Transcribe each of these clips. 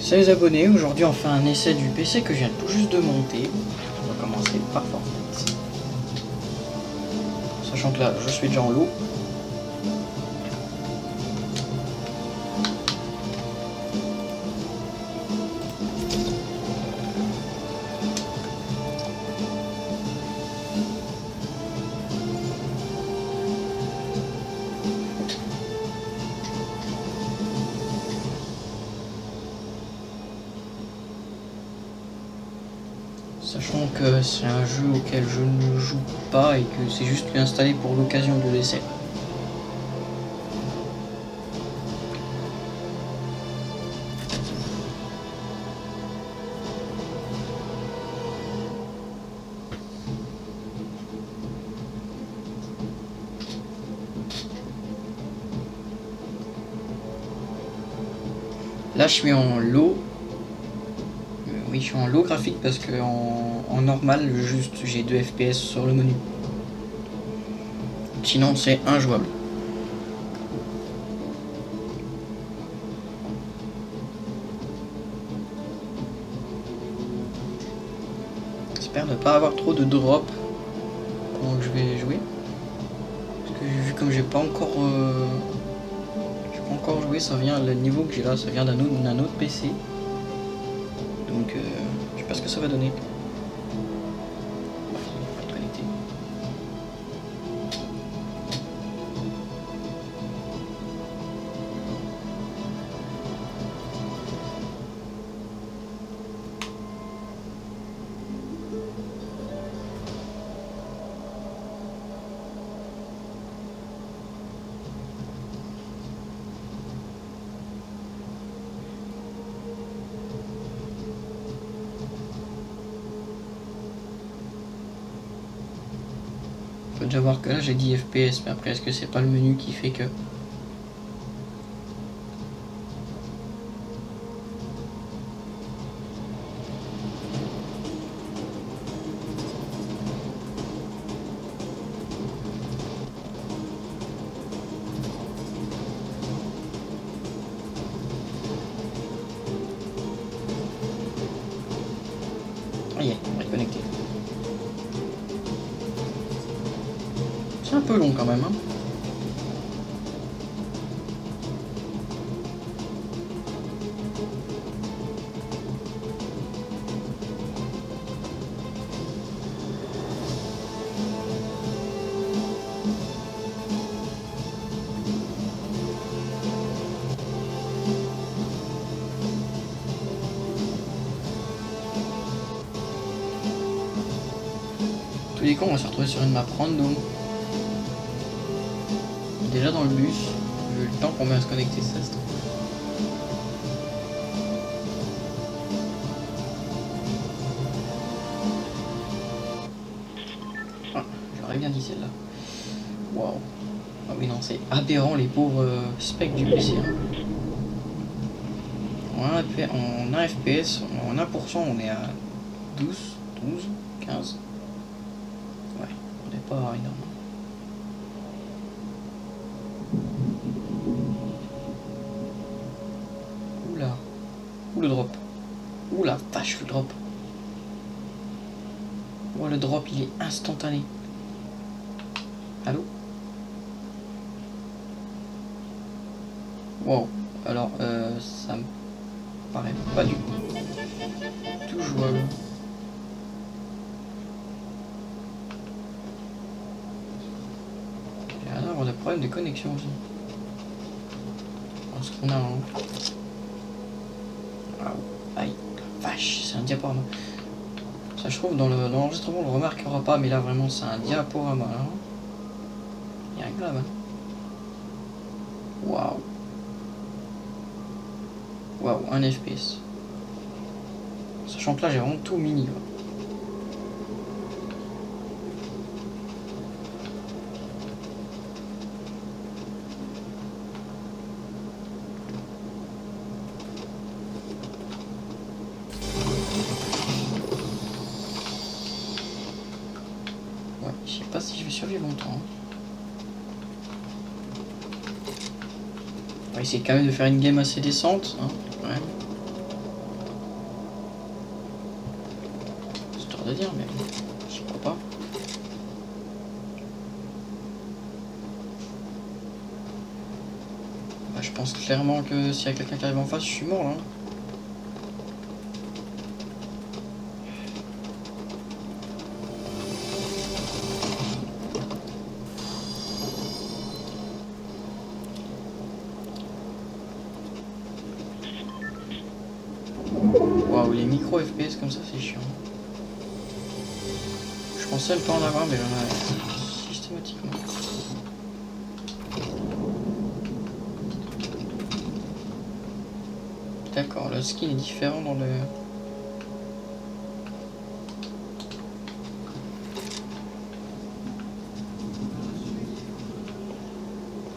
Salut les abonnés, aujourd'hui on fait un essai du PC que je viens tout juste de monter. On va commencer par Fortnite. Sachant que là je suis déjà en lot. Sachant que c'est un jeu auquel je ne joue pas et que c'est juste installé pour l'occasion de l'essai. Là je suis en low. Oui, je suis en low graphique parce que en normal, juste j'ai 2 FPS sur le menu. Sinon c'est injouable. J'espère ne pas avoir trop de drop pendant que je vais jouer. Parce que vu comme j'ai pas encore joué, ça vient, le niveau que j'ai là, ça vient d'un autre PC. Donc je sais pas ce que ça va donner. Pas connecté. Faut déjà voir que là j'ai 10 FPS, mais après est-ce que c'est pas le menu qui fait que... Ah y est, on va être connecté. C'est un peu long quand même, hein. Tous les cons, on va se retrouver sur une map random. Déjà dans le bus, j'ai eu le temps qu'on va se connecter, ça se trouve. Ah, j'aurais bien dit celle-là. Waouh. Ah oui, non, c'est aberrant les pauvres specs du PC. Hein. En 1 FPS, en 1%, on est à 12, 12, 15. Ouais, on n'est pas énorme. Oula. Ouh le drop. Ouh la vache le drop. Oh le drop il est instantané. Allô? Wow. Alors ça me paraît pas du tout jouable. J'ai l'air d'avoir des problèmes de connexion aussi. Parce qu'on a un... Ah, aïe, vache, c'est un diaporama. Ça je trouve dans l'enregistrement on le remarquera pas, mais là vraiment c'est un diaporama. Hein. Il y a un grave. Hein. Waouh. Waouh, 1 FPS. Sachant que là j'ai vraiment tout mini. Quoi. Ouais, je sais pas si je vais survivre longtemps. Hein. On va essayer quand même de faire une game assez décente. Hein, quand même. de dire, mais j'y crois pas. Bah, je pense clairement que s'il y a quelqu'un qui arrive en face, je suis mort là. Waouh, les micro FPS comme ça, c'est chiant. Je pensais ne pas en avoir, mais j'en ai systématiquement. D'accord, le skin est différent dans le...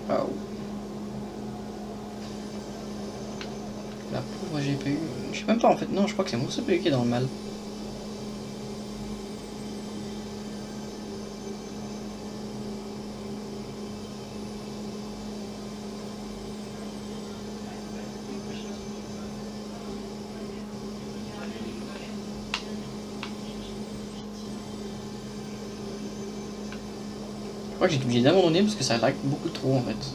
Waouh. La pauvre GPU. Je sais même pas en fait, non, je crois que c'est mon CPU qui est dans le mal. Je crois que j'ai été obligé d'abandonner parce que ça lag beaucoup trop en fait.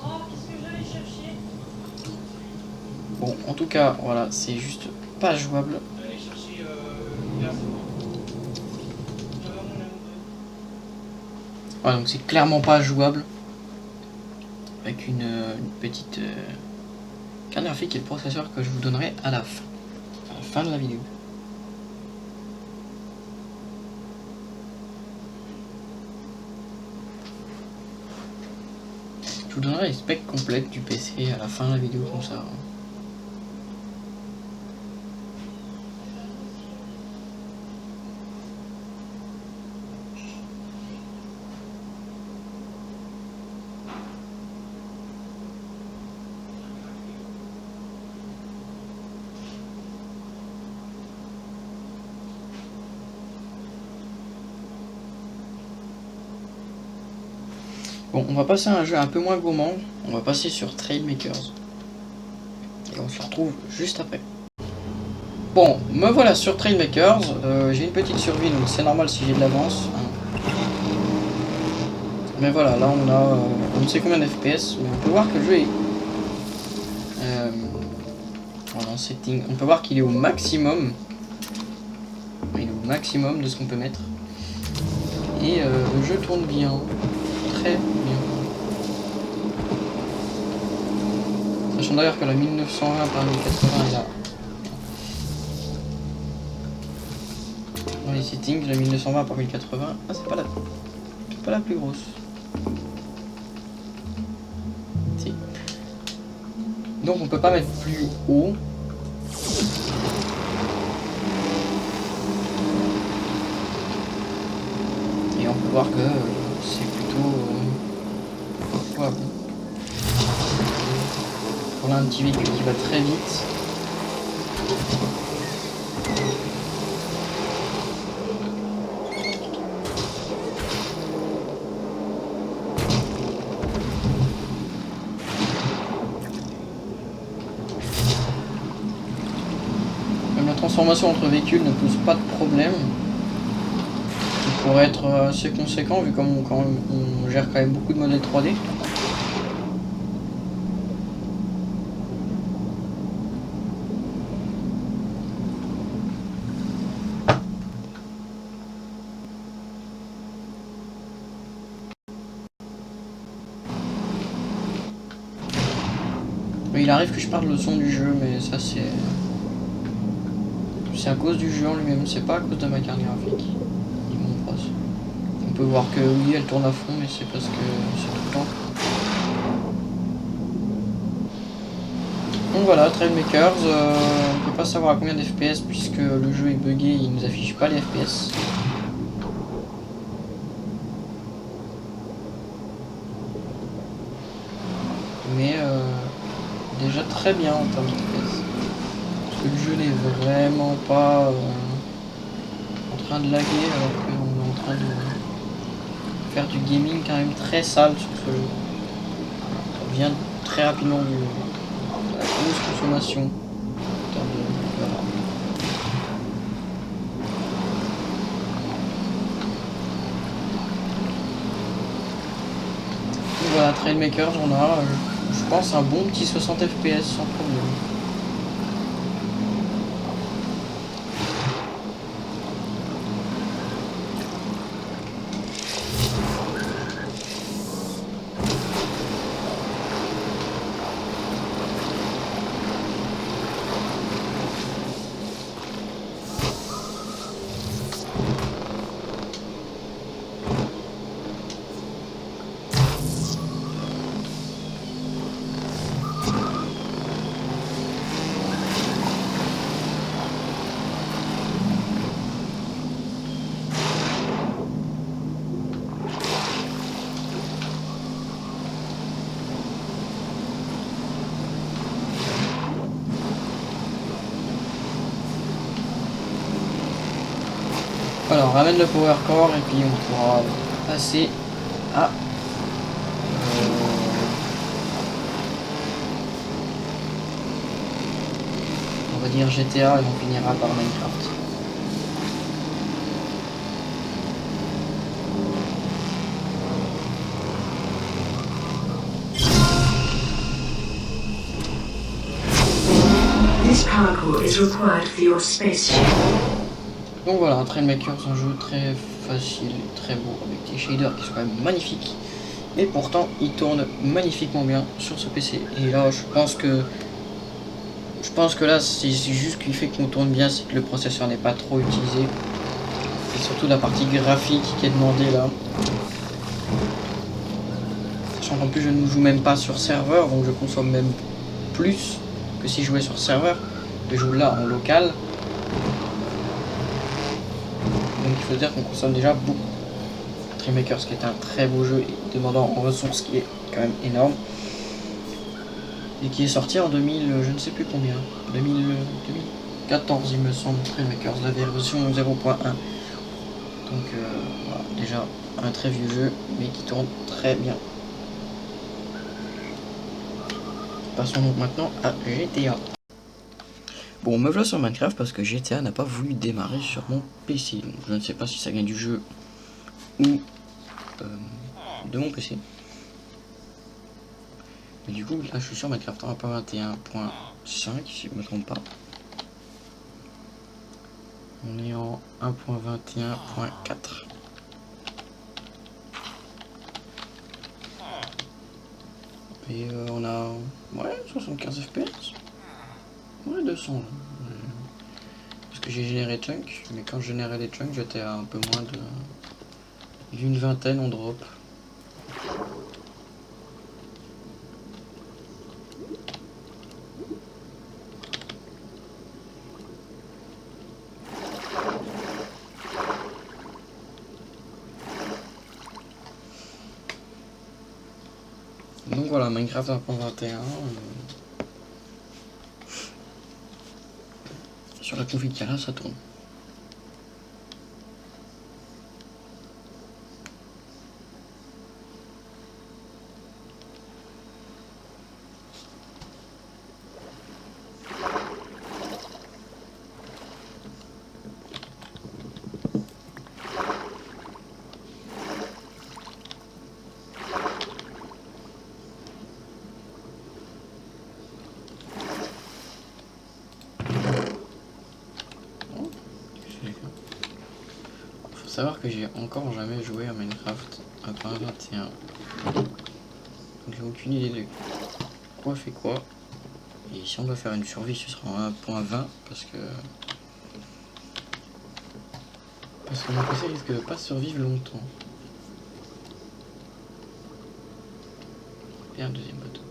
Bon, en tout cas, voilà, c'est juste pas jouable. Voilà, donc c'est clairement pas jouable. Avec une petite carte graphique et le processeur que je vous donnerai à la fin de la vidéo. Je vous donnerai les specs complètes du PC à la fin de la vidéo comme ça. Bon, on va passer à un jeu un peu moins gourmand. On va passer sur Trailmakers. Et on se retrouve juste après. Bon, me voilà sur Trailmakers. J'ai une petite survie, donc c'est normal si j'ai de l'avance. Mais voilà, là on a on ne sait combien de FPS. On peut voir que le jeu est... voilà, en setting. On peut voir qu'il est au maximum. Il est au maximum de ce qu'on peut mettre. Et le jeu tourne bien. Très bien. Sachant d'ailleurs que la 1920 par 1080 est là. Dans les settings, la 1920 par 1080, ah c'est pas la plus grosse. Si. Donc on peut pas mettre plus haut. Et on peut voir que c'est plutôt jouable. On a un petit véhicule qui va très vite. Même la transformation entre véhicules ne pose pas de problème. Il pourrait être assez conséquent vu comme on gère quand même beaucoup de modèles 3D. Il arrive que je parle le son du jeu, mais ça c'est à cause du jeu en lui-même, c'est pas à cause de ma carte graphique. On peut voir que oui, elle tourne à fond, mais c'est parce que c'est tout le temps. Donc voilà, Trailmakers, on peut pas savoir à combien d'FPS puisque le jeu est buggé, il nous affiche pas les FPS. Mais déjà très bien en termes de FPS. Parce que le jeu n'est vraiment pas en train de laguer alors qu'on est en train de faire du gaming quand même très sale sur ce jeu. Ça vient très rapidement de la grosse consommation en termes de RAM. Trailmakers, on a, je pense, un bon petit 60 FPS sans problème. Alors, on ramène le power core et puis on pourra passer à on va dire GTA et on finira par Minecraft. This parkour is required for your spaceship. Donc voilà, un Trailmaker, c'est un jeu très facile, très beau, avec des shaders qui sont quand même magnifiques. Et pourtant, il tourne magnifiquement bien sur ce PC. Et là, je pense que là, c'est juste qu'il fait qu'on tourne bien, c'est que le processeur n'est pas trop utilisé. C'est surtout la partie graphique qui est demandée là. Sachant qu'en plus, je ne joue même pas sur serveur, donc je consomme même plus que si je jouais sur serveur. Je joue là en local. Donc il faut dire qu'on consomme déjà beaucoup. Trailmakers, qui est un très beau jeu et demandant en ressources, qui est quand même énorme. Et qui est sorti en 2000, je ne sais plus combien, 2014 il me semble, Trailmakers, la version 0.1. Donc voilà, déjà un très vieux jeu, mais qui tourne très bien. Passons donc maintenant à GTA. Bon, me voilà sur Minecraft parce que GTA n'a pas voulu démarrer sur mon PC. Donc je ne sais pas si ça vient du jeu ou de mon PC. Mais du coup, là je suis sur Minecraft 1.21.5 si je ne me trompe pas. On est en 1.21.4. Et on a 75 FPS. Ouais, 200. Parce que j'ai généré chunk, mais quand je générais les chunks, j'étais à un peu moins d'une vingtaine en drop. Donc voilà, Minecraft 1.21. Sur la config qu'il y a là, ça tourne. Faut savoir que j'ai encore jamais joué à Minecraft 1.21. Donc j'ai aucune idée de quoi fait quoi. Et si on doit faire une survie, ce sera en 1.20 parce que mon PC risque de pas survivre longtemps. Et un deuxième bateau.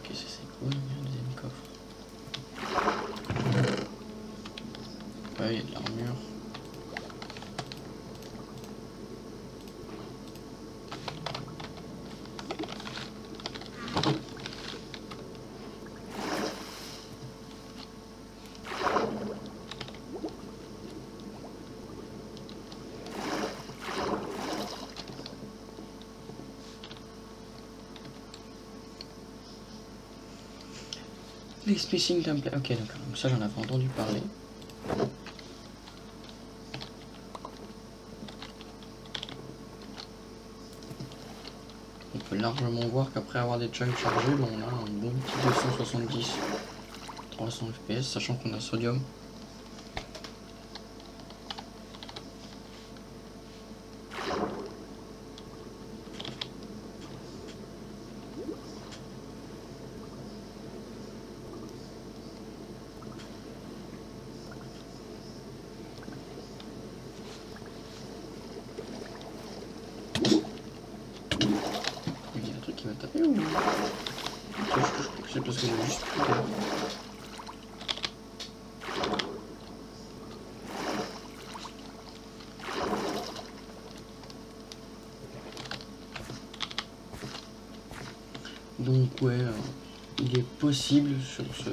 Ok, ça c'est cool, il y a un deuxième coffre. Ouais, il y a de l'armure. Les spacing templates. Ok, d'accord. Donc ça, j'en avais entendu parler. On peut largement voir qu'après avoir des chunks chargés, bon, on a un bon petit 270, 300 fps, sachant qu'on a sodium. Il y a un truc qui va taper ou... C'est parce que j'ai juste... Donc ouais, il est possible sur ce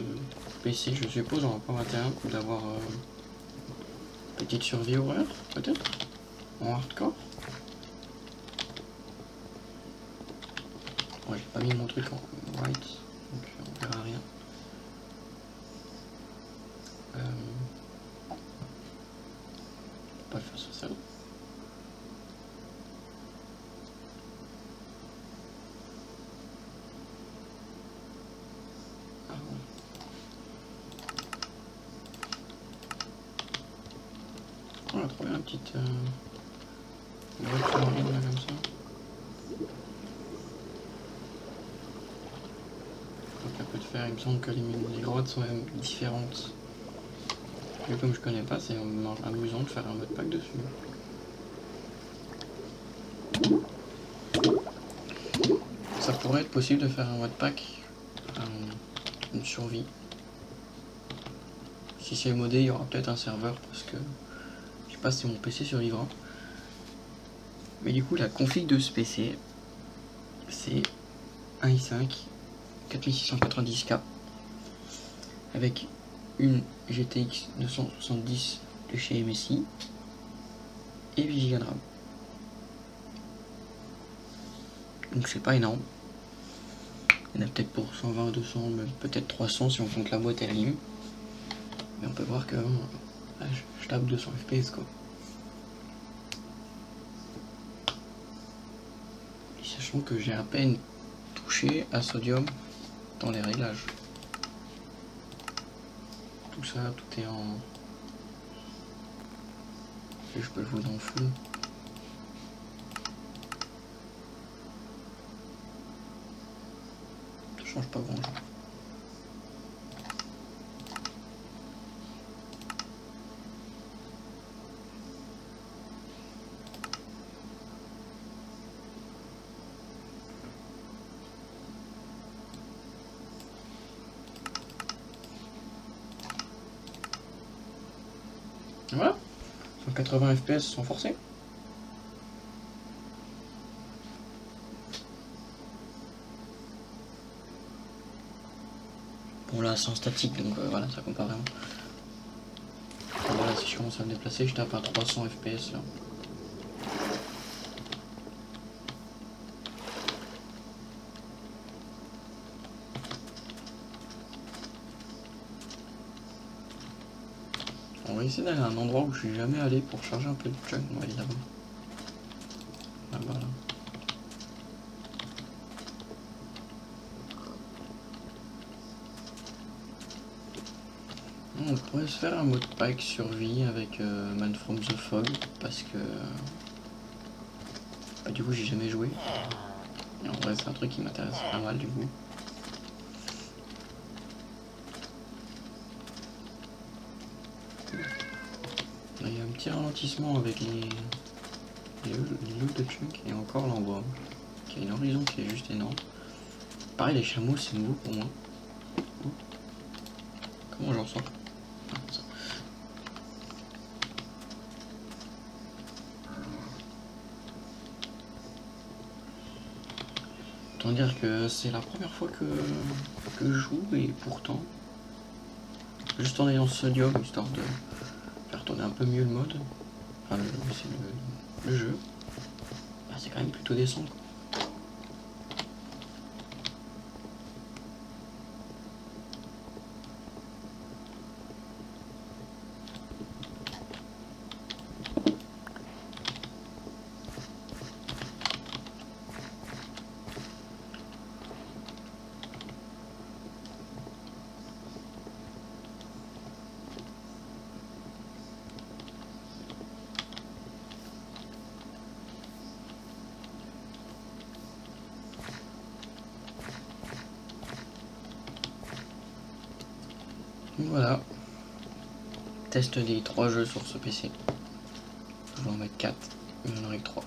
PC, je suppose, en 1.21, d'avoir petite survie horreur, peut-être, en hardcore. Ouais, j'ai pas mis mon truc en white, donc on verra rien. On va pas le faire sur ça. Ah ouais. On a trouvé une petite grotte marine là comme ça. Donc un peu de fer, il me semble que les grottes sont même différentes. Et comme je connais pas, c'est amusant de faire un mode pack dessus. Ça pourrait être possible de faire un mode pack, une survie. Si c'est modé, il y aura peut-être un serveur parce que je sais pas si mon PC survivra. Mais du coup, la config de ce PC, c'est un i5 4690K avec une GTX 970 de chez MSI et 8 Go de RAM. Donc c'est pas énorme. Il y en a peut-être pour 120, 200, même peut-être 300 si on compte la boîte RIM. Mais on peut voir que je tape 200 fps quoi. Et sachant que j'ai à peine touché à sodium dans les réglages. Tout ça, tout est en... Et je peux le jouer dans le full. Ça change pas grand chose. Voilà, 180 fps sans forcer. Bon là c'est en statique donc voilà ça compare vraiment. Et voilà si je commence à me déplacer je tape à 300 fps là. On va essayer d'aller à un endroit où je suis jamais allé pour charger un peu de junk. On va aller là-bas. Là-bas là. On pourrait se faire un mode pack survie avec Man from the Fog parce que du coup j'ai jamais joué. Et en vrai c'est un truc qui m'intéresse pas mal du coup. Là, il y a un petit ralentissement avec les loots de chunk et encore l'envoi. Il y a une horizon qui est juste énorme. Pareil les chameaux c'est nouveau pour moi. Comment j'en sors? Autant dire que c'est la première fois que je joue et pourtant, juste en ayant sodium, histoire de faire tourner un peu mieux le mode, enfin c'est le jeu, bah, c'est quand même plutôt décent quoi. Voilà. Test des 3 jeux sur ce PC. Je vais en mettre 4, mais j'en aurai que 3.